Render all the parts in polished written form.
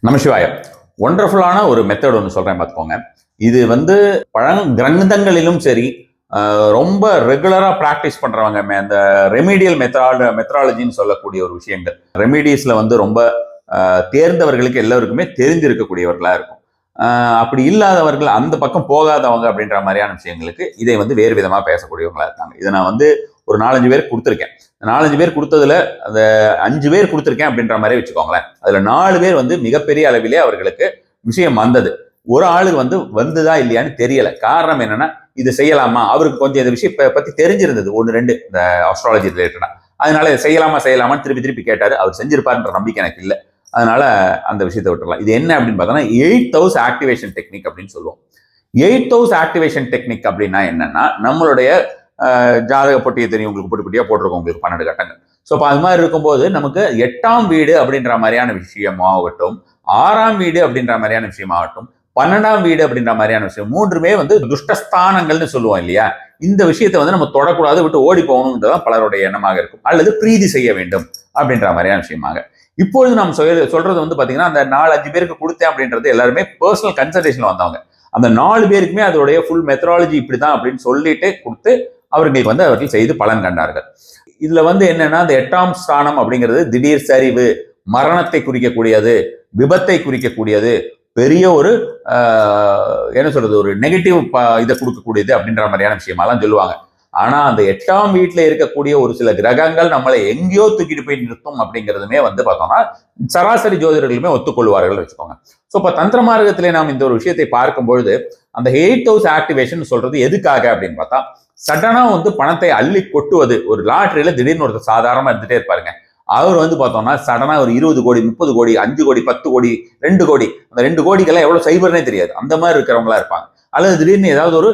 நமசிவாய. ஒண்டர்ஃபுல்லான ஒரு மெத்தட் ஒன்று சொல்றேன் பார்த்துக்கோங்க. இது வந்து கிரந்தங்களிலும் சரி, ரொம்ப ரெகுலரா ப்ராக்டிஸ் பண்றவங்க அந்த ரெமிடியல் மெத்தடாலஜின்னு சொல்லக்கூடிய ஒரு விஷயங்கள் ரெமிடிஸ்ல வந்து ரொம்ப தேர்ந்தவர்களுக்கு எல்லோருக்குமே தெரிஞ்சிருக்கக்கூடியவர்களா இருக்கும். அப்படி இல்லாதவர்கள், அந்த பக்கம் போகாதவங்க அப்படின்ற மாதிரியான விஷயங்களுக்கு இதை வந்து வேறு விதமா பேசக்கூடியவங்களா இருக்காங்க. இதை நான் வந்து ஒரு 4-5 பேர் கொடுத்துருக்கேன். 4-5 பேர் கொடுத்ததுல அந்த 5 பேர் கொடுத்துருக்கேன் அப்படின்ற மாதிரி வச்சுக்கோங்களேன். அதுல 4 பேர் வந்து மிகப்பெரிய அளவிலே அவர்களுக்கு விஷயம் வந்தது. ஒரு ஆளுக்கு வந்து வந்துதா இல்லையான்னு தெரியல. காரணம் என்னன்னா, இது செய்யலாமா, அவருக்கு கொஞ்சம் இந்த விஷயம் பத்தி தெரிஞ்சிருந்தது 1-2 இந்த அஸ்ட்ராலஜி ரிலேட்டடா. அதனால இதை செய்யலாமான்னு திருப்பி திருப்பி கேட்டாரு. அவர் செஞ்சிருப்பாருன்ற நம்பிக்கை எனக்கு இல்லை. அதனால அந்த விஷயத்தை விட்டுறலாம். இது என்ன அப்படின்னு பார்த்தோம்னா 8th ஹவுஸ் ஆக்டிவேஷன் டெக்னிக் அப்படின்னு சொல்லுவோம். 8th ஹவுஸ் ஆக்டிவேஷன் டெக்னிக் அப்படின்னா என்னன்னா, நம்மளுடைய ஜாதக பொட்டியை தெரியும் உங்களுக்கு, பொட்டி பொட்டியா போட்டிருக்கோம் உங்களுக்கு 12 கட்டங்கள். ஸோ இப்போ அது மாதிரி இருக்கும்போது நமக்கு 8ஆம் வீடு அப்படின்ற மாதிரியான விஷயமாகட்டும், 6ஆம் வீடு அப்படின்ற மாதிரியான விஷயமாகட்டும், 12ஆம் வீடு அப்படின்ற மாதிரியான விஷயம், மூன்றுமே வந்து துஷ்டஸ்தானங்கள்னு சொல்லுவோம் இல்லையா. இந்த விஷயத்தை வந்து நம்ம தொடக்கூடாது, விட்டு ஓடி போகணுன்றதான் பலருடைய எண்ணமாக இருக்கும். அல்லது பிரீதி செய்ய வேண்டும் அப்படின்ற மாதிரியான விஷயமாக. இப்பொழுது நாம் சொல்றது வந்து பாத்தீங்கன்னா, அந்த 4-5 பேருக்கு கொடுத்தேன் அப்படின்றது எல்லாருமே பர்சனல் கன்சல்டேஷன்ல வந்தவங்க. அந்த 4 பேருக்குமே அதோடைய ஃபுல் மெத்தடாலஜி இப்படிதான் அப்படின்னு சொல்லிட்டு கொடுத்து அவர்களுக்கு வந்து அவர்கள் செய்து பலன் கண்டார்கள். இதுல வந்து என்னன்னா, அந்த 8ஆம் ஸ்தானம் அப்படிங்கிறது திடீர் சரிவு, மரணத்தை குறிக்கக்கூடியது, விபத்தை குறிக்கக்கூடியது, பெரிய ஒரு என்ன சொல்றது, ஒரு நெகட்டிவ் இதை கொடுக்கக்கூடியது அப்படின்ற மாதிரியான விஷயமாலாம் சொல்லுவாங்க. ஆனா அந்த 8ஆம் வீட்டுல இருக்கக்கூடிய ஒரு சில கிரகங்கள் நம்மளை எங்கேயோ தூக்கிட்டு போய் நிறுத்தும் அப்படிங்கிறதுமே வந்து பார்த்தோம்னா சராசரி ஜோதிடர்களுமே ஒத்துக்கொள்வார்கள் வச்சுக்கோங்க. ஸோ இப்போ தந்திர மார்க்கத்திலே நாம் இந்த ஒரு விஷயத்தை பார்க்கும்பொழுது, அந்த 8th ஹவுஸ் ஆக்டிவேஷன் சொல்றது எதுக்காக அப்படின்னு பார்த்தா, சடனா வந்து பணத்தை அள்ளி கொட்டுவது. ஒரு லாட்டரியில திடீர்னு ஒருத்தர் சாதாரணமா இருந்துட்டே இருப்பாருங்க. அவர் வந்து பார்த்தோம்னா சடனா ஒரு 20 கோடி, 30 கோடி, 5 கோடி, 10 கோடி, 2 கோடி, அந்த 2 கோடிக்கெல்லாம் எவ்வளவு சைபர்னே தெரியாது, அந்த மாதிரி இருக்கிறவங்களா இருப்பாங்க. அல்லது திடீர்னு ஏதாவது ஒரு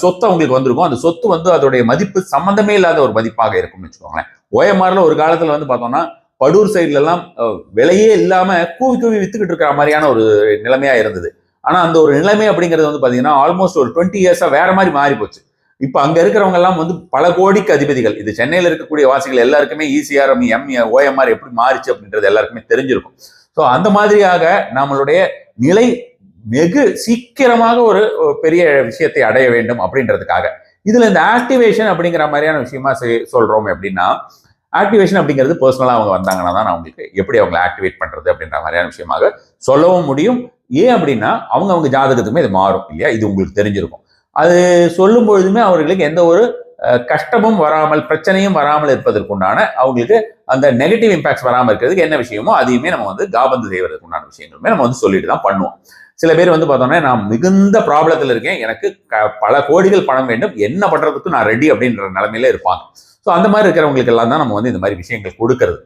சொத்து அவங்களுக்கு வந்திருக்கும். அந்த சொத்து வந்து அதோடைய மதிப்பு சம்பந்தமே இல்லாத ஒரு மதிப்பாக இருக்கும்னு வச்சுக்கோங்களேன். ஓஎம்ஆர்ல ஒரு காலத்துல வந்து பார்த்தோம்னா படூர் சைட்ல எல்லாம் விலையே இல்லாம கூவி கூவி வித்துக்கிட்டு இருக்கிற மாதிரியான ஒரு நிலைமையா இருந்தது. ஆனா அந்த ஒரு நிலைமை அப்படிங்கிறது வந்து பாத்தீங்கன்னா ஆல்மோஸ்ட் ஒரு 20 இயர்ஸா வேற மாதிரி மாறி போச்சு. இப்ப அங்க இருக்கிறவங்க எல்லாம் வந்து பல கோடிக்கு அதிபதிகள். இது சென்னையில இருக்கக்கூடிய வாசிகள் எல்லாருக்குமே இசிஆர்எம், ஓஎம்ஆர் எப்படி மாறிச்சு அப்படின்றது எல்லாருக்குமே தெரிஞ்சிருக்கும். ஸோ அந்த மாதிரியாக நம்மளுடைய நிலை வெகு சீக்கிரமாக ஒரு பெரிய விஷயத்தை அடைய வேண்டும் அப்படின்றதுக்காக இதுல இந்த ஆக்டிவேஷன் அப்படிங்கிற மாதிரியான விஷயமா சொல்றோம். அப்படின்னா ஆக்டிவேஷன் அப்படிங்கிறது பர்சனலா அவங்க வந்தாங்கன்னா தான் நான் உங்களுக்கு எப்படி அவங்களை ஆக்டிவேட் பண்றது அப்படின்ற மாதிரியான விஷயமாக சொல்லவும் முடியும். ஏன் அப்படின்னா அவங்க ஜாதகத்துக்குமே இது மாறும் இல்லையா, இது உங்களுக்கு தெரிஞ்சிருக்கும். அது சொல்லும் பொழுதுமே அவர்களுக்கு எந்த ஒரு கஷ்டமும் வராமல், பிரச்சனையும் வராமல் இருப்பதற்குண்டான, அவங்களுக்கு அந்த நெகட்டிவ் இம்பாக்ட்ஸ் வராமல் இருக்கிறதுக்கு என்ன விஷயமோ அதையுமே நம்ம வந்து காபந்து செய்வதற்கு உண்டான விஷயங்களுமே நம்ம வந்து சொல்லிட்டு தான் பண்ணுவோம். சில பேர் வந்து பார்த்தோம்னா, நான் மிகுந்த ப்ராப்ளத்தில் இருக்கேன், எனக்கு பல கோடிகள் பணம் வேண்டும், என்ன பண்றதுக்கு நான் ரெடி அப்படின்ற நிலைமையில இருப்பாங்க. ஸோ அந்த மாதிரி இருக்கிறவங்களுக்கு எல்லாம் தான் நம்ம வந்து இந்த மாதிரி விஷயங்கள் கொடுக்கறது.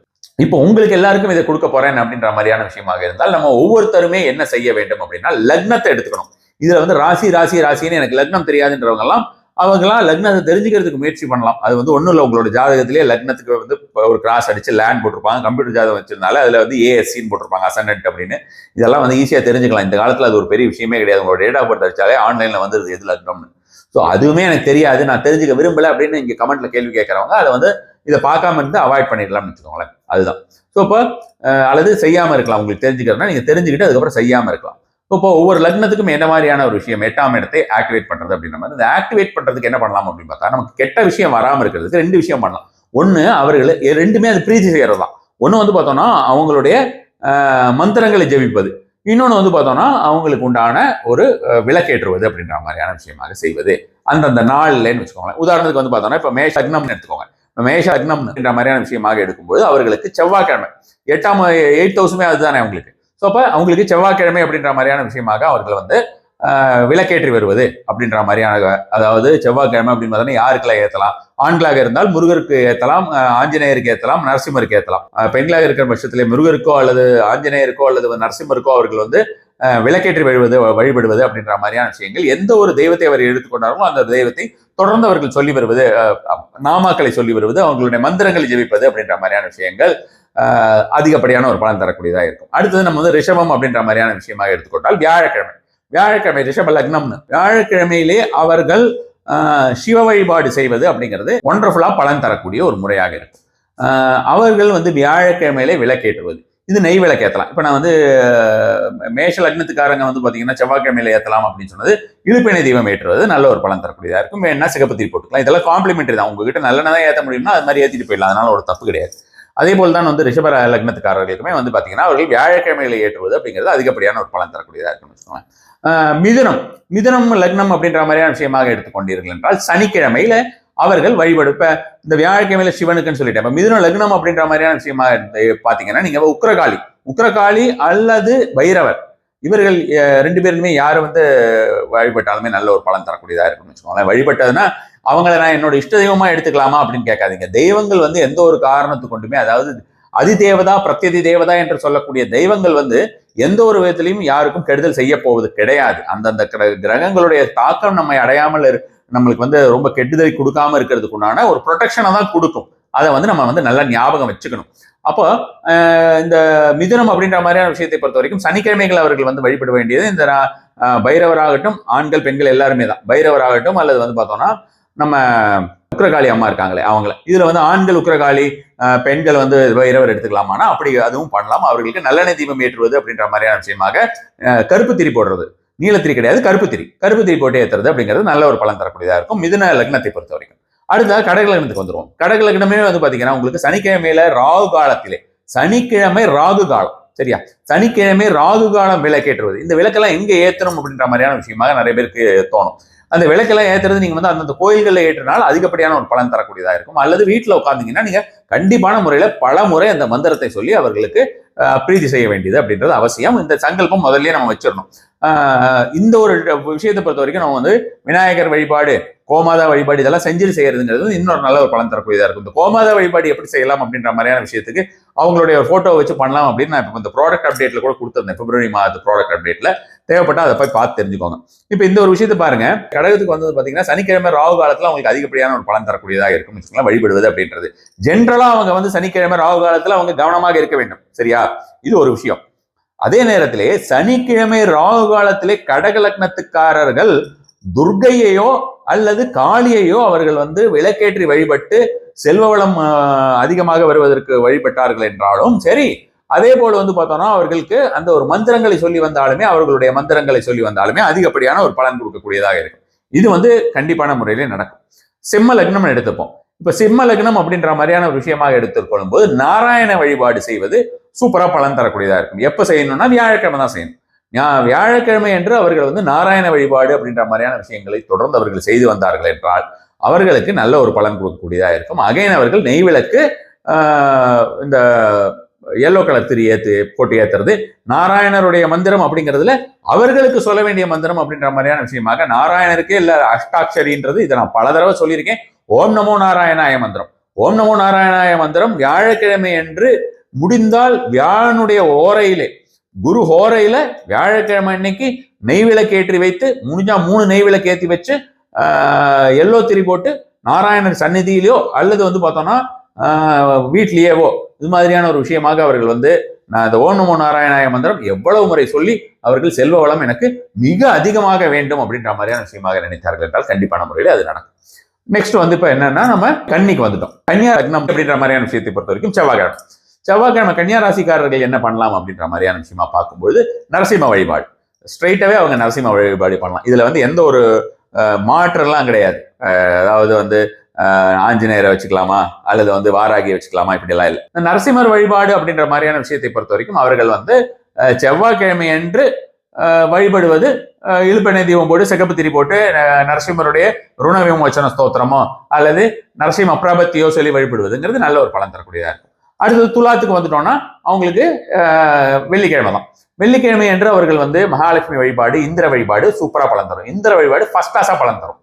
இப்போ உங்களுக்கு எல்லாருக்கும் இதை கொடுக்க போறேன் அப்படின்ற மாதிரியான விஷயமாக இருந்தால் நம்ம ஒவ்வொருத்தருமே என்ன செய்ய வேண்டும் அப்படின்னா, லக்னத்தை எடுத்துக்கணும். இதுல வந்து ராசின்னு எனக்கு லக்னம் தெரியாதுன்றவங்க எல்லாம் அவங்கெல்லாம் லக்னத்தை தெரிஞ்சுக்கிறதுக்கு முயற்சி பண்ணலாம். அது வந்து ஒன்றும் இல்லை, உங்களோட ஜாதகத்திலேயே லக்னத்துக்கு வந்து ஒரு கிராஸ் அடிச்சு லேண்ட் போட்டிருப்பாங்க, கம்ப்யூட்டர் ஜாதகம் வச்சிருந்தால அதுல வந்து ஏஎஸ்சின்னு போட்டிருப்பாங்க, அசண்டன்ட் அப்படின்னு. இதெல்லாம் வந்து ஈஸியா தெரிஞ்சுக்கலாம். இந்த காலத்துல அது ஒரு பெரிய விஷயமே கிடையாது. உங்களோட டேட் ஆஃப் பர்த் அடிச்சாலே ஆன்லைன்ல வந்துருது எது லக்னம்னு. ஸோ அதுவுமே எனக்கு தெரியாது, நான் தெரிஞ்சுக்க விரும்பல அப்படின்னு இங்க கமெண்ட்ல கேள்வி கேட்கறவங்க அதை வந்து இதை பார்க்காம இருந்து அவாய்ட் பண்ணிடலாம்னு வச்சுக்கோங்களேன். அதுதான். ஸோ இப்போ அல்லது செய்யாம இருக்கலாம், உங்களுக்கு தெரிஞ்சுக்கிறதுனா நீங்க தெரிஞ்சுக்கிட்டு அதுக்கப்புறம் செய்யாம இருக்கலாம். இப்போ ஒவ்வொரு லக்னத்துக்கும் என்ன மாதிரியான ஒரு விஷயம் 8ஆம் இடத்தை ஆக்டிவேட் பண்றது அப்படின்ற மாதிரி, இந்த ஆக்டிவேட் பண்றதுக்கு என்ன பண்ணலாம் அப்படின்னு பார்த்தா, நமக்கு கெட்ட விஷயம் வராமல் இருக்கிறதுக்கு 2 விஷயம் பண்ணலாம். ஒன்று, அவர்கள் ரெண்டுமே அது பிரீதி செய்யறது தான். ஒன்று வந்து பார்த்தோம்னா அவங்களுடைய மந்திரங்களை ஜெபிப்பது, இன்னொன்று வந்து பார்த்தோம்னா அவங்களுக்கு உண்டான ஒரு விளக்கேற்றுவது அப்படின்ற மாதிரியான விஷயமாக செய்வது அந்தந்த நாள்லன்னு வச்சுக்கோங்க. உதாரணத்துக்கு வந்து பார்த்தோம்னா இப்போ மேஷ லக்னம்னு எடுத்துக்கோங்க. மேஷ லக்னம் என்ற மாதிரியான விஷயமாக எடுக்கும்போது அவர்களுக்கு செவ்வாய்க்கிழமை 8th ஹவுஸுமே அதுதானே அவங்களுக்கு. ஸோ அப்போ அவங்களுக்கு செவ்வாய்க்கிழமை அப்படின்ற மாதிரியான விஷயமாக அவர்கள் வந்து விளக்கேற்றி வருவது அப்படின்ற மாதிரியான, அதாவது செவ்வாய்க்கிழமை அப்படின்னு பார்த்தோன்னா யாருக்கெல்லாம் ஏற்றலாம், ஆண்களாக இருந்தால் முருகருக்கு ஏற்றலாம், ஆஞ்சநேயருக்கு ஏற்றலாம், நரசிம்மருக்கு ஏற்றலாம். பெண்களாக இருக்கிற பட்சத்திலே முருகருக்கோ அல்லது ஆஞ்சநேயருக்கோ அல்லது நரசிம்மருக்கோ அவர்கள் வந்து விளக்கேற்றி வழிபடுவது அப்படின்ற மாதிரியான விஷயங்கள். எந்த ஒரு தெய்வத்தை அவர் எடுத்துக்கொண்டாலும் அந்த தெய்வத்தை தொடர்ந்து அவர்கள் சொல்லி வருவது, நாமாக்களை சொல்லி வருவது, அவங்களுடைய மந்திரங்களை ஜெபிப்பது அப்படின்ற மாதிரியான விஷயங்கள் அதிகப்படியான ஒரு பலன் தரக்கூடியதாக இருக்கும். அடுத்தது நம்ம வந்து ரிஷபம் அப்படின்ற மாதிரியான விஷயமாக எடுத்துக்கொண்டால் வியாழக்கிழமை ரிஷப லக்னம்னு வியாழக்கிழமையிலே அவர்கள் சிவ வழிபாடு செய்வது அப்படிங்கிறது ஒண்டர்ஃபுல்லா பலன் தரக்கூடிய ஒரு முறையாக இருக்கு. அவர்கள் வந்து வியாழக்கிழமையிலே விளக்கேற்றுவது, இது நெய் விளக்கு ஏற்றலாம். இப்போ நான் வந்து மேஷ லக்னத்துக்காரங்க வந்து பார்த்தீங்கன்னா செவ்வாய்க்கிழமையில ஏற்றலாம் அப்படின்னு சொன்னது, இழுப்பெண்ணெய் தீபம் ஏற்றுவது நல்ல ஒரு பலன் தரக்கூடியதாக இருக்கும். வேணா சிகப்பு திரி போட்டுக்கலாம். இதெல்லாம் காம்ப்ளிமெண்ட்ரி தான். உங்ககிட்ட நல்லெண்ணெய் தான் ஏற்ற முடியும்னா அது மாதிரி ஏற்றிட்டு போயிடலாம். அதனால ஒரு தப்பு கிடையாது. அதே போல் தான் வந்து ரிஷப லக்னத்துக்காரர்களுக்குமே வந்து பார்த்தீங்கன்னா அவர்கள் வியாழக்கிழமையில ஏற்றுவது அப்படிங்கிறது அதிகப்படியான ஒரு பலன் தரக்கூடியதாக இருக்குன்னு வச்சுக்கோங்க. மிதுனம் லக்னம் அப்படின்ற மாதிரியான விஷயமாக எடுத்துக்கொண்டீர்கள் என்றால் சனிக்கிழமையில அவர்கள் வழிபடு. இப்ப இந்த வியாழக்கிழமையில சிவனுக்குன்னு சொல்லிட்டேன். இப்ப மிதுன லக்னம் அப்படின்ற மாதிரியான விஷயமா பாத்தீங்கன்னா நீங்க உக்ரகாளி அல்லது பைரவர், இவர்கள் ரெண்டு பேருமே யாரு வந்து வழிபட்டாலுமே நல்ல ஒரு பலன் தரக்கூடியதா இருக்குன்னு வச்சுக்கோங்களேன். வழிபட்டதுன்னா அவங்கள நான் என்னோட இஷ்ட தெய்வமா எடுத்துக்கலாமா அப்படின்னு கேட்காதீங்க. தெய்வங்கள் வந்து எந்த ஒரு காரணத்து கொண்டுமே, அதாவது அதிதேவதா பிரத்யதி தேவதா என்று சொல்லக்கூடிய தெய்வங்கள் வந்து எந்த ஒரு விதத்திலையும் யாருக்கும் கெடுதல் செய்ய போவது கிடையாது. அந்தந்த கிரகங்களுடைய தாக்கம் நம்மை அடையாமல் நம்மளுக்கு வந்து ரொம்ப கெடுதலை கொடுக்காம இருக்கிறதுக்குண்டான ஒரு ப்ரொடெக்ஷனை தான் கொடுக்கும். அதை வந்து நம்ம வந்து நல்லா ஞாபகம் வச்சுக்கணும். அப்போ இந்த மிதுனம் அப்படின்ற மாதிரியான விஷயத்தை பொறுத்த வரைக்கும் சனிக்கிழமைகள் அவர்கள் வந்து வழிபட வேண்டியது இந்த பைரவராகட்டும், ஆண்கள் பெண்கள் எல்லாருமே தான். பைரவராகட்டும் அல்லது வந்து பார்த்தோம்னா நம்ம உக்ரகாளி அம்மா இருக்காங்களே அவங்கள, இதுல வந்து ஆண்கள் உக்ரகாளி, பெண்கள் வந்து பைரவர் எடுத்துக்கலாமானா அப்படி அதுவும் பண்ணலாம். அவர்களுக்கு நல்லெண்ணெய் தீபம் ஏற்றுவது அப்படின்ற மாதிரியான விஷயமாக கருப்பு திரி போடுறது, நீலத்திரி கிடையாது, கருப்பு திரி போட்டு ஏற்றுறது அப்படிங்கிறது நல்ல ஒரு பலன் தரக்கூடியதா இருக்கும் மிதுன லக்னத்தை பொறுத்த வரைக்கும். அடுத்தது கடக லக்னத்துக்கு வந்துருவோம். கடக லக்னமே வந்து பாத்தீங்கன்னா உங்களுக்கு சனிக்கிழமையில ராகு காலத்திலே, சனிக்கிழமை ராகு காலம், சரியா, சனிக்கிழமை ராகு காலம் விளக்கேற்றுவது. இந்த விளக்கெல்லாம் எங்க ஏற்றணும் அப்படின்ற மாதிரியான விஷயமாக நிறைய பேருக்கு தோணும். அந்த விளக்கெல்லாம் ஏற்றுறது நீங்க வந்து அந்தந்த கோயில்களில் ஏற்றினால் அதிகப்படியான ஒரு பலன் தரக்கூடியதா இருக்கும். அல்லது வீட்டில் உட்கார்ந்தீங்கன்னா நீங்க கண்டிப்பான முறையில பல முறை அந்த மந்திரத்தை சொல்லி அவர்களுக்கு பிரீதி செய்ய வேண்டியது அப்படின்றது அவசியம். இந்த சங்கல்பம் முதல்லயே நம்ம வச்சிடணும். இந்த ஒரு விஷயத்தை பொறுத்த வரைக்கும் நம்ம வந்து விநாயகர் வழிபாடு, கோமாதா வழிபாடு இதெல்லாம் செஞ்சு செய்யறதுங்கிறது இன்னொரு நல்ல ஒரு பலன் தரக்கூடியதா இருக்கும். இந்த கோமாதா வழிபாடு எப்படி செய்யலாம் அப்படின்ற மாதிரியான விஷயத்துக்கு அவங்களுடைய போட்டோ வச்சு பண்ணலாம் அப்படின்னு நான் இப்போ இந்த ப்ராடக்ட் அப்டேட்ல கூட கொடுத்துருந்தேன். பிப்ரவரி மாதத்து ப்ராடக்ட் அப்டேட்ல தேவைப்பட்டா அதை போய் பார்த்து தெரிஞ்சுக்கோங்க. இப்போ இந்த ஒரு விஷயத்தை பாருங்க, கடகத்துக்கு வந்து பாத்தீங்கன்னா சனிக்கிழமை ராகு காலத்துல அவங்களுக்கு அதிகப்படியான ஒரு பலன் தரக்கூடியதாக இருக்கும் வழிபடுவது அப்படின்றது. ஜென்ரலா அவங்க வந்து சனிக்கிழமை ராகு காலத்துல அவங்க கவனமாக இருக்க வேண்டும், சரியா, இது ஒரு விஷயம். அதே நேரத்திலே சனிக்கிழமை ராகு காலத்திலே கடக லக்னத்துக்காரர்கள் துர்க்கையையோ அல்லது காளியையோ அவர்கள் வந்து விளக்கேற்றி வழிபட்டு செல்வ வளம் அதிகமாக வருவதற்கு வழிபட்டார்கள் என்றாலும் சரி, அதே போல வந்து பார்த்தோம்னா அவர்களுக்கு அந்த ஒரு மந்திரங்களை சொல்லி வந்தாலுமே, அவர்களுடைய மந்திரங்களை சொல்லி வந்தாலுமே அதிகப்படியான ஒரு பலன் கொடுக்கக்கூடியதாக இருக்கும். இது வந்து கண்டிப்பான முறையிலே நடக்கும். சிம்ம லக்னம் எடுத்துப்போம். இப்ப சிம்ம லக்னம் அப்படின்ற மாதிரியான ஒரு விஷயமாக எடுத்துக்கொள்ளும் போது நாராயண வழிபாடு செய்வது சூப்பரா பலன் தரக்கூடியதா இருக்கும். எப்ப செய்யணும்னா வியாழக்கிழமை தான் செய்யணும். வியாழக்கிழமை என்று அவர்கள் வந்து நாராயண வழிபாடு அப்படின்ற மாதிரியான விஷயங்களை தொடர்ந்து அவர்கள் செய்து வந்தார்கள் என்றால் அவர்களுக்கு நல்ல ஒரு பலன் கொடுக்கக்கூடியதா இருக்கும். அகைன் அவர்கள் நெய் விளக்கு, இந்த எல்லோ கலர் திரி போட்டு ஏத்துறது, நாராயணருடைய மந்திரம் அப்படிங்கிறதுல அவர்களுக்கு சொல்ல வேண்டிய மந்திரம் அப்படின்ற மாதிரியான விஷயமாக நாராயணருக்கே இல்ல அஷ்டாட்சரின்றது, இதை நான் பல தடவை சொல்லியிருக்கேன். ஓம் நமோ நாராயணாய மந்திரம், ஓம் நமோ நாராயணாய மந்திரம் வியாழக்கிழமை என்று முடிந்தால் வியாழனுடைய ஓரையிலே, குரு ஹோரையில வியாழக்கிழமை அன்னைக்கு நெய் விளக்கு ஏற்றி வைத்து, முடிஞ்சா 3 நெய் விளக்கு ஏற்றி வச்சு எல்லோ திரி போட்டு நாராயணர் சந்நிதியிலையோ அல்லது வந்து பார்த்தோம்னா வீட்லயேவோ இது மாதிரியான ஒரு விஷயமாக அவர்கள் வந்து நான் இந்த ஓம் நமோ நாராயணாய மந்திரம் எவ்வளவு முறை சொல்லி அவர்கள் செல்வ வளம் எனக்கு மிக அதிகமாக வேண்டும் அப்படின்ற மாதிரியான விஷயமாக நினைத்தார்கள் என்றால் கண்டிப்பான முறையில் அது நடக்கும். நெக்ஸ்ட் வந்து இப்ப என்னன்னா நம்ம கன்னிக்கு வந்துட்டோம். கன்னியா லக்னம் அப்படின்ற மாதிரியான விஷயத்தை பொறுத்த வரைக்கும் செவ்வாய்க்கிழமை கன்னியா ராசிக்காரர்கள் என்ன பண்ணலாம் அப்படின்ற மாதிரியான விஷயமா பார்க்கும்போது நரசிம்ம வழிபாடு, ஸ்ட்ரைட்டாவே அவங்க நரசிம்ம வழிபாடு பண்ணலாம். இதுல வந்து எந்த ஒரு மாற்றம்லாம் கிடையாது. அதாவது வந்து ஆஞ்சநேயரை வச்சுக்கலாமா அல்லது வந்து வாராகியை வச்சுக்கலாமா இப்படி எல்லாம் இல்லை. நரசிம்மர் வழிபாடு அப்படின்ற மாதிரியான விஷயத்தை பொறுத்த வரைக்கும் அவர்கள் வந்து செவ்வாய்க்கிழமை அன்று வழிபடுவது இழுப்பெண்ணெய் தீபம் போட்டு சிகப்பு திரி போட்டு நரசிம்மருடைய ருண விமோச்சன ஸ்தோத்திரமோ அல்லது நரசிம்ம பிரபத்தியோ சொல்லி வழிபடுவதுங்கிறது நல்ல ஒரு பலன் தரக்கூடியதா இருக்கும். அடுத்தது துலாத்துக்கு வந்துட்டோம்னா அவங்களுக்கு வெள்ளிக்கிழமை தான். வெள்ளிக்கிழமை என்று அவர்கள் வந்து மகாலட்சுமி வழிபாடு, இந்திர வழிபாடு சூப்பரா பலன் தரும். இந்திர வழிபாடு ஃபர்ஸ்ட் கிளாஸா பலன் தரும்.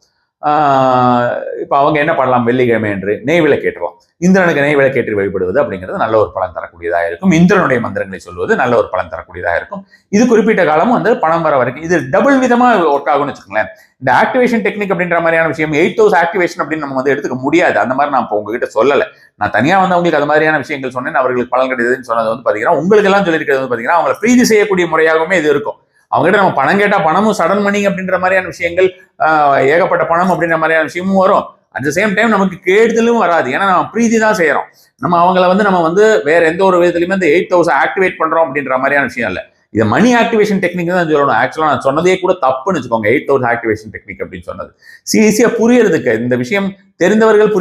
இப்ப அவங்க என்ன பண்ணலாம், வெள்ளிக்கிழமை என்று நெய் விளக்கேற்றலாம். இந்திரனுக்கு நெய் விளக்கேற்றி வழிபடுவது அப்படிங்கிறது நல்ல ஒரு பலன் தரக்கூடியதாக இருக்கும். இந்திரனுடைய மந்திரங்களை சொல்வது நல்ல ஒரு பலன் தரக்கூடியதாக இருக்கும். இது குறிப்பிட்ட காலமும் வந்து பணம் வர வரைக்கும் இது டபுள் விதமா ஒர்க் ஆகும்னு வச்சுக்கோங்களேன். இந்த ஆக்டிவேஷன் டெக்னிக் அப்படின்ற மாதிரியான விஷயம் 8 hours ஆக்டிவேஷன் அப்படின்னு நம்ம வந்து எடுத்துக்க முடியாது. அந்த மாதிரி நான் இப்போ உங்ககிட்ட சொல்லலை. நான் தனியா வந்து அவங்களுக்கு அது மாதிரியான விஷயங்கள் சொன்னேன், அவர்களுக்கு பலன் கிடையாதுன்னு சொன்னது வந்து பாத்தீங்கன்னா உங்களுக்கு எல்லாம் சொல்லியிருக்கிறது வந்து பாத்தீங்கன்னா அவங்களை பிரீதி செய்யக்கூடிய முறையாகவுமே இது இருக்கும். அவங்ககிட்ட நம்ம பணம் கேட்டா பணமும் சடன் மணி அப்படின்ற மாதிரியான விஷயங்கள், ஏகப்பட்ட பணம் அப்படின்ற மாதிரியான விஷயமும் வரும். அட் த சேம் டைம் நமக்கு கெடுதலும் வராது. ஏன்னா நம்ம பிரீதி தான் செய்யறோம். நம்ம வந்து வேற எந்த ஒரு விதத்துலயுமே இந்த 8 ஹவுஸ் ஆக்டிவேட் பண்றோம் அப்படின்ற மாதிரியான விஷயம் இல்லை. இது மணி ஆக்டிவேஷன் டெக்னிக் தான் சொல்லணும். ஆக்சுவலா நான் சொன்னதே கூட தப்புன்னு வச்சுக்கோங்க. 8 ஹவர்ஸ் ஆக்டிவேஷன் டெக்னிக் அப்படின்னு சொன்னது ஈஸியா புரியறதுக்கு, இந்த விஷயம் தெரிந்தவர்கள்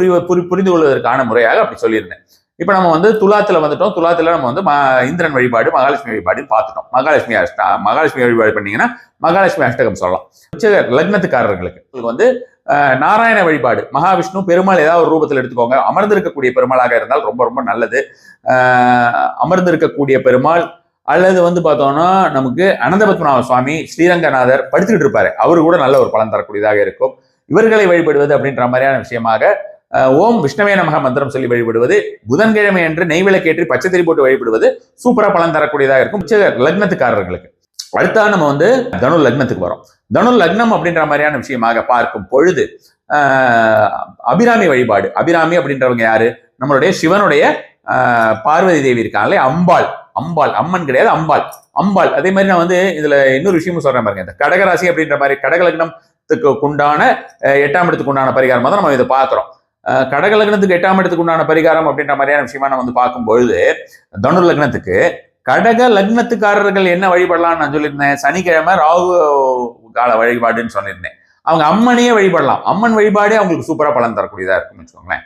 புரிந்து கொள்வதற்கான முறையாக அப்படி சொல்லியிருந்தேன். இப்ப நம்ம வந்து துலாத்துல வந்துட்டோம். துலாத்துல நம்ம வந்து இந்திரன் வழிபாடு, மகாலட்சுமி வழிபாடு பார்த்துட்டோம். மகாலட்சுமி வழிபாடு பண்ணீங்கன்னா மகாலட்சுமி அஷ்டகம் சொல்லலாம். லக்னத்துக்காரர்களுக்கு வந்து நாராயண வழிபாடு, மகாவிஷ்ணு பெருமாள் ஏதாவது ஒரு ரூபத்தில் எடுத்துக்கோங்க. அமர்ந்திருக்கக்கூடிய பெருமாளாக இருந்தால் ரொம்ப ரொம்ப நல்லது. அமர்ந்திருக்கக்கூடிய பெருமாள் அல்லது வந்து பார்த்தோம்னா நமக்கு அனந்தபத்மநாப சுவாமி, ஸ்ரீரங்கநாதர் படுத்துக்கிட்டு இருப்பாரு, அவரு கூட நல்ல ஒரு பலன் தரக்கூடியதாக இருக்கும். இவர்களை வழிபடுவது அப்படின்ற மாதிரியான விஷயமாக ஓம் விஷ்ணவே நமக மந்திரம் சொல்லி வழிபடுவது, புதன்கிழமை என்று நெய்விளக்கேற்றி பச்சை திரி போட்டு வழிபடுவது சூப்பரா பலன் தரக்கூடியதாக இருக்கும் லக்னத்துக்காரர்களுக்கு. அடுத்தா நம்ம வந்து தனு லக்னத்துக்கு வரோம். தனு லக்னம் அப்படின்ற மாதிரியான விஷயமாக பார்க்கும் பொழுது அபிராமி வழிபாடு. அபிராமி அப்படின்றவங்க யாரு? நம்மளுடைய சிவனுடைய பார்வதி தேவி இருக்காங்களே, அம்பாள். அம்மன் கிடையாது, அம்பாள். அதே மாதிரி நான் வந்து இதுல இன்னொரு விஷயமும் சொல்றேன் பாருங்க. இந்த கடகராசி அப்படின்ற மாதிரி கடக லக்னத்துக்கு உண்டான 8ஆம் இடத்துக்கு உண்டான பரிகாரமா தான் நம்ம இதை பார்க்கிறோம். கடக லக்னத்துக்கு 8ஆம் இடத்துக்கு உண்டான பரிகாரம் அப்படின்ற மாதிரியான விஷயமா நம்ம வந்து பார்க்கும்பொழுது தனு லக்னத்துக்கு கடக லக்னத்துக்காரர்கள் என்ன வழிபடலாம்னு நான் சொல்லியிருந்தேன். சனிக்கிழமை ராகு கால வழிபாடுன்னு சொல்லியிருந்தேன். அவங்க அம்மனையே வழிபடலாம். அம்மன் வழிபாடே அவங்களுக்கு சூப்பரா பலன் தரக்கூடியதா இருக்குன்னு வச்சுக்கோங்களேன்.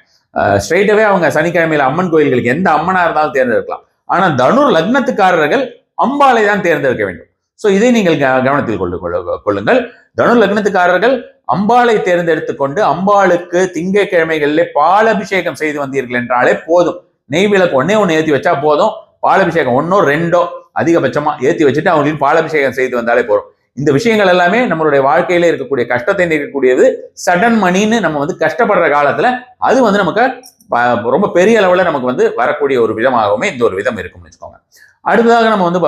ஸ்ட்ரெயிட்டாவே அவங்க சனிக்கிழமையில அம்மன் கோயில்களுக்கு எந்த அம்மனா இருந்தாலும் தேர்ந்தெடுக்கலாம். ஆனா தனு லக்னத்துக்காரர்கள் அம்பாளை தான் தேர்ந்தெடுக்க வேண்டும். சோ இதை நீங்கள் கவனத்தில் கொள்ளுங்கள். தனு லக்னத்துக்காரர்கள் அம்பாளை தேர்ந்தெடுத்துக் கொண்டு அம்பாளுக்கு திங்கட்கிழமைகளிலே பாலபிஷேகம் செய்து வந்தீர்கள் என்றாலே போதும். நெய் விளக்கு ஒண்ணு ஏற்றி வச்சா போதும். பாலபிஷேகம் 1 or 2 அதிகபட்சமா ஏற்றி வச்சுட்டு அவங்களுக்கு பாலபிஷேகம் செய்து வந்தாலே போதும். இந்த விஷயங்கள் எல்லாமே நம்மளுடைய வாழ்க்கையில இருக்கக்கூடிய கஷ்டத்தை நீக்கக்கூடியது. சடன் மணின்னு நம்ம வந்து கஷ்டப்படுற காலத்துல அது வந்து நமக்கு ரொம்ப பெரிய அளவுல நமக்கு வந்து வரக்கூடிய ஒரு விதமாகவுமே இந்த ஒரு விதம் இருக்கும்னு வச்சுக்கோங்க. அடுத்ததாக நம்ம வந்து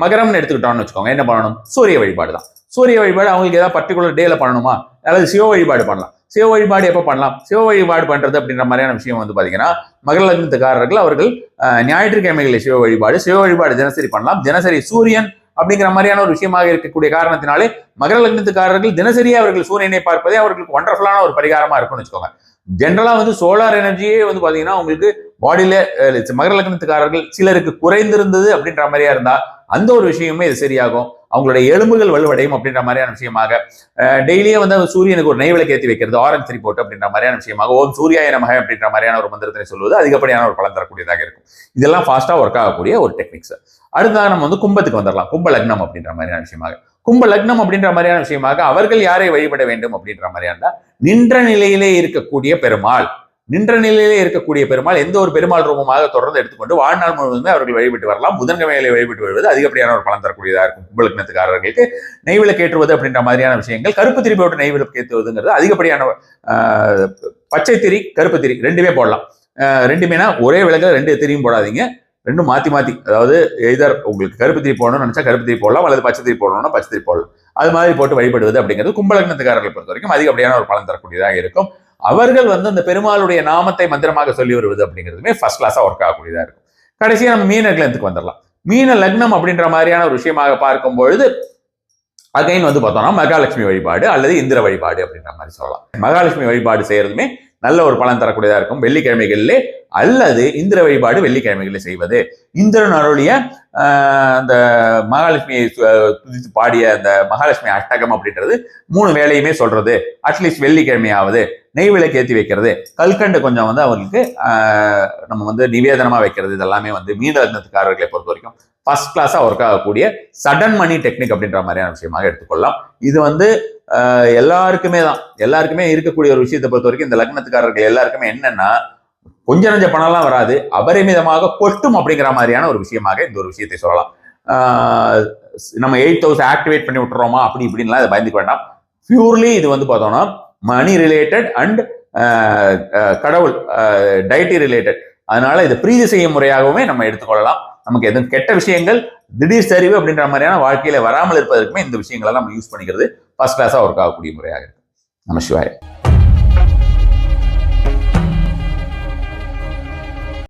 மகரம்னு எடுத்துக்கிட்டோம்னு வச்சுக்கோங்க. என்ன பண்ணணும்? சூரிய வழிபாடு தான். சூரிய வழிபாடு அவங்களுக்கு ஏதாவது பர்டிகுலர் டேல பண்ணணுமா, அல்லது சிவ வழிபாடு பண்ணலாம். சிவ வழிபாடு எப்ப பண்ணலாம்? சிவ வழிபாடு பண்றது அப்படின்ற மாதிரியான விஷயம் வந்து பாத்தீங்கன்னா மகர லக்னத்துக்காரர்கள் அவர்கள் ஞாயிற்றுக்கிழமைகளில் சிவ வழிபாடு தினசரி பண்ணலாம். தினசரி சூரியன் அப்படிங்கிற மாதிரியான ஒரு விஷயமாக இருக்கக்கூடிய காரணத்தினாலே மகர லக்னத்துக்காரர்கள் தினசரி அவர்கள் சூரியனை பார்ப்பதே அவர்களுக்கு ஒண்டர்ஃபுல்லான ஒரு பரிகாரமா இருக்கும்னு வச்சுக்கோங்க. ஜென்ரலா வந்து சோலார் எனர்ஜியே வந்து பாத்தீங்கன்னா உங்களுக்கு பாடியில மகர லக்னத்துக்காரர்கள் சிலருக்கு குறைந்திருந்தது அப்படின்ற மாதிரியா இருந்தா அந்த ஒரு விஷயமே இது சரியாகும். அவங்களுடைய எலும்புகள் வலுவடையும் அப்படின்ற மாதிரியான விஷயமாக டெய்லியே வந்து சூரியனுக்கு ஒரு நெய் விளக்கு ஏற்றி வைக்கிறது, ஆரஞ்சு திரி போட்டு அப்படின்ற மாதிரியான விஷயமாக ஓம் சூர்யாய நமக அப்படின்ற மாதிரியான ஒரு மந்திரத்தை சொல்வது அதிகப்படியான ஒரு பலன் தரக்கூடியதாக இருக்கும். இதெல்லாம் ஃபாஸ்டா ஒர்க் ஆகக்கூடிய ஒரு டெக்னிக்ஸ். அடுத்ததாக நம்ம வந்து கும்பத்துக்கு வந்துடலாம். கும்ப லக்னம் அப்படின்ற மாதிரியான விஷயமாக கும்ப லக்னம் அப்படின்ற மாதிரியான விஷயமாக அவர்கள் யாரை வழிபட வேண்டும் அப்படின்ற மாதிரியான நின்ற நிலையிலே இருக்கக்கூடிய பெருமாள். எந்த ஒரு பெருமாள் ரூபமாக தொடர்ந்து எடுத்துக்கொண்டு வாழ்நாள் முழுவதுமே அவர்கள் வழிபட்டு வரலாம். புதன்கிழமைகளை வழிபட்டு வருவது அதிகப்படியான ஒரு பலன் தரக்கூடியதாக இருக்கும். கும்ப லக்னத்துக்காரர்களுக்கு நெய் விளக்கு ஏற்றுவது அப்படின்ற மாதிரியான விஷயங்கள், கருப்பு திரி போட்டு நெய் விளக்கு ஏற்றுவதுங்கிறது அதிகப்படியான பச்சை திரி கருப்பு திரி ரெண்டுமே போடலாம். ரெண்டுமேனா ஒரே விளக்கு 2 திரியும் போடாதீங்க, ரெண்டும் மாத்தி அதாவது எதர் உங்களுக்கு கருப்பு திரி போடணும்னு நினைச்சா கருப்பு திரி போடலாம், அல்லது பச்சை திரி போடணும்னா பச்சை திரி போடலாம். அது மாதிரி போட்டு வழிபடுவது அப்படிங்கிறது கும்பலக்னத்துக்காரர்களை பொறுத்த வரைக்கும் அதிகப்படியான ஒரு பலன் தரக்கூடியதாக இருக்கும். அவர்கள் வந்து அந்த பெருமாளுடைய நாமத்தை மந்திரமாக சொல்லி வருவது அப்படிங்கிறதுமே ஃபர்ஸ்ட் கிளாஸா ஒர்க் ஆகக்கூடியதா இருக்கும். கடைசியா நம்ம மீன லக்னத்துக்கு வந்துடலாம். மீன லக்னம் அப்படின்ற மாதிரியான ஒரு விஷயமாக பார்க்கும் பொழுது அகைன் வந்து பார்த்தோம்னா மகாலட்சுமி வழிபாடு அல்லது இந்திர வழிபாடு அப்படின்ற மாதிரி சொல்லலாம். மகாலட்சுமி வழிபாடு செய்யறதுமே நல்ல ஒரு பலன் தரக்கூடியதா இருக்கும். வெள்ளிக்கிழமைகளிலே அல்லது இந்திர வழிபாடு வெள்ளிக்கிழமைகளில் செய்வது. இந்திரன் அருளிய அந்த மகாலட்சுமியை துதித்து பாடிய அந்த மகாலட்சுமி அஷ்டகம் அப்படின்றது 3 வேளையுமே சொல்றது. அட்லீஸ்ட் வெள்ளிக்கிழமையாவது நெய் விளக்கு ஏற்றி வைக்கிறது, கல்கண்டு கொஞ்சம் வந்து அவங்களுக்கு நம்ம வந்து நிவேதனமா வைக்கிறது, இதெல்லாமே வந்து மீன லக்னத்துக்காரர்களை பொறுத்த வரைக்கும் ஃபர்ஸ்ட் கிளாஸா ஒர்க் ஆகக்கூடிய சடன் மணி டெக்னிக் அப்படின்ற மாதிரியான விஷயமாக எடுத்துக்கொள்ளலாம். இது வந்து எல்லாருக்குமே இருக்கக்கூடிய ஒரு விஷயத்தை பொறுத்த வரைக்கும் இந்த லக்னத்துக்காரர்கள் எல்லாருக்குமே என்னன்னா கொஞ்சம் நஞ்ச பணம்லாம் வராது, அபரிமிதமாக கொட்டும் அப்படிங்கிற மாதிரியான ஒரு விஷயமாக இந்த ஒரு விஷயத்தை சொல்லலாம். நம்ம 8 ஹவுஸ் ஆக்டிவேட் பண்ணி விட்டுறோமா அப்படி இப்படின்லாம் இதை பயந்துக்க வேண்டாம். பியூர்லி இது வந்து பார்த்தோம்னா மணி ரிலேட்டட் அண்ட் கடவுள் டைட்டி ரிலேட்டட். அதனால இதை பிரீதி செய்யும் முறையாகவுமே நம்ம எடுத்துக்கொள்ளலாம். நமக்கு எதுவும் கெட்ட விஷயங்கள் திடீர் சரிவு அப்படின்ற மாதிரியான வாழ்க்கையில வராமல் இருப்பதற்குமே இந்த விஷயங்கள் எல்லாம் நம்ம யூஸ் பண்ணிக்கிறது ஃபர்ஸ்ட் கிளாஸா ஒர்க் ஆகக்கூடிய முறையாக இருக்கு. நம சிவாய.